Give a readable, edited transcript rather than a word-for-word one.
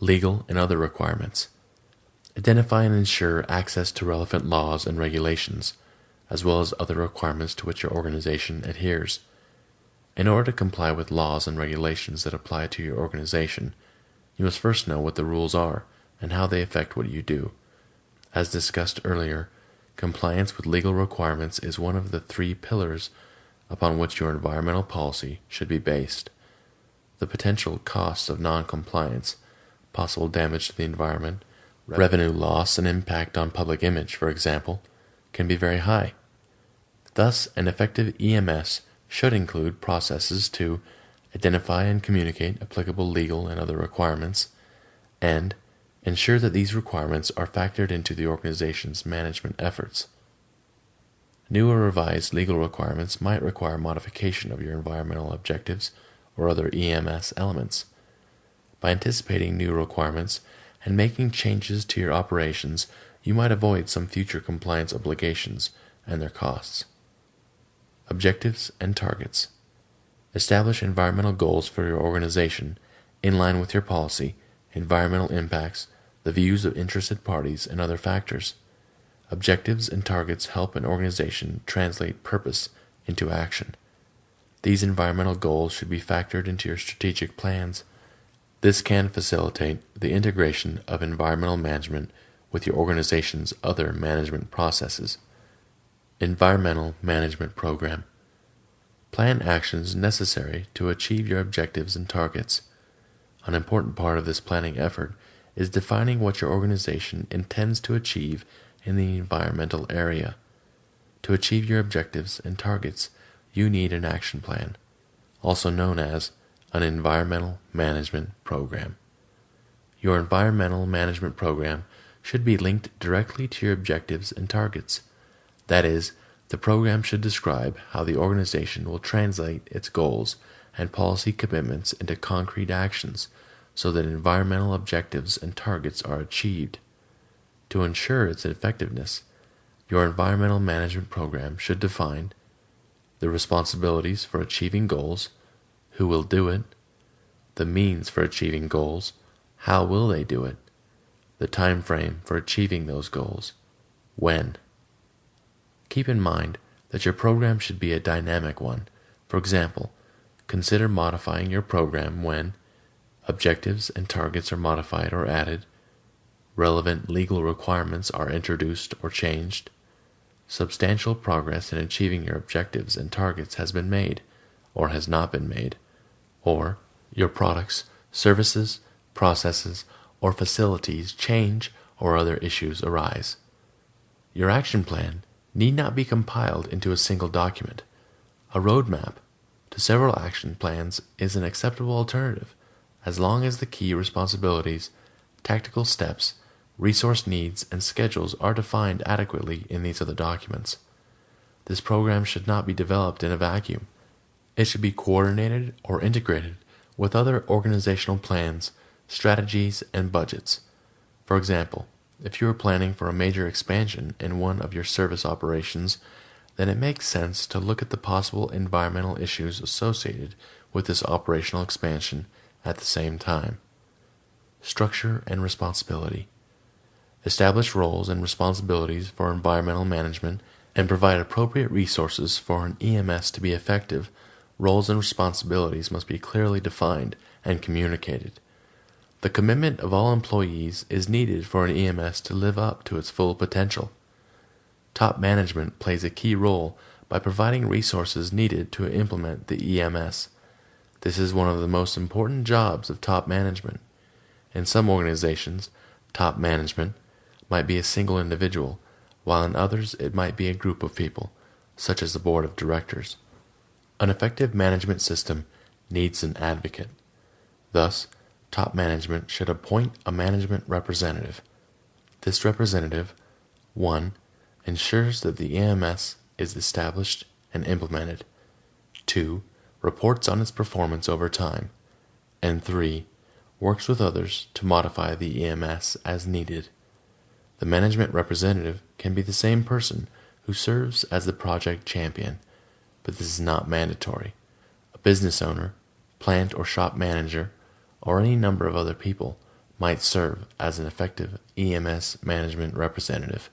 Legal and other requirements. Identify and ensure access to relevant laws and regulations, as well as other requirements to which your organization adheres. In order to comply with laws and regulations that apply to your organization, you must first know what the rules are and how they affect what you do. As discussed earlier, compliance with legal requirements is one of the 3 pillars upon which your environmental policy should be based. The potential costs of non-compliance, possible damage to the environment, revenue loss, and impact on public image, for example, can be very high. Thus, an effective EMS should include processes to identify and communicate applicable legal and other requirements, and ensure that these requirements are factored into the organization's management efforts. New or revised legal requirements might require modification of your environmental objectives or other EMS elements. By anticipating new requirements and making changes to your operations, you might avoid some future compliance obligations and their costs. Objectives and targets. Establish environmental goals for your organization in line with your policy, environmental impacts, the views of interested parties, and other factors. Objectives and targets help an organization translate purpose into action. These environmental goals should be factored into your strategic plans. This can facilitate the integration of environmental management with your organization's other management processes. Environmental Management Program. Plan actions necessary to achieve your objectives and targets. An important part of this planning effort is defining what your organization intends to achieve in the environmental area. To achieve your objectives and targets, you need an action plan, also known as an environmental management program. Your environmental management program should be linked directly to your objectives and targets. That is, the program should describe how the organization will translate its goals and policy commitments into concrete actions so that environmental objectives and targets are achieved. To ensure its effectiveness, your environmental management program should define the responsibilities for achieving goals, who will do it, the means for achieving goals, how will they do it, the time frame for achieving those goals, when. Keep in mind that your program should be a dynamic one. For example, consider modifying your program when objectives and targets are modified or added, relevant legal requirements are introduced or changed, substantial progress in achieving your objectives and targets has been made or has not been made, or your products, services, processes, or facilities change or other issues arise. Your action plan need not be compiled into a single document. A roadmap to several action plans is an acceptable alternative as long as the key responsibilities, tactical steps, resource needs, and schedules are defined adequately in these other documents. This program should not be developed in a vacuum. It should be coordinated or integrated with other organizational plans, strategies, and budgets. For example, if you are planning for a major expansion in one of your service operations, then it makes sense to look at the possible environmental issues associated with this operational expansion at the same time. Structure and responsibility. Establish roles and responsibilities for environmental management and provide appropriate resources for an EMS to be effective. Roles and responsibilities must be clearly defined and communicated. The commitment of all employees is needed for an EMS to live up to its full potential. Top management plays a key role by providing resources needed to implement the EMS. This is one of the most important jobs of top management. In some organizations, top management might be a single individual, while in others it might be a group of people, such as the board of directors. An effective management system needs an advocate. Thus, top management should appoint a management representative. This representative, 1. Ensures that the EMS is established and implemented, 2. Reports on its performance over time, and 3. Works with others to modify the EMS as needed. The management representative can be the same person who serves as the project champion, but this is not mandatory. A business owner, plant or shop manager, or any number of other people might serve as an effective EMS management representative.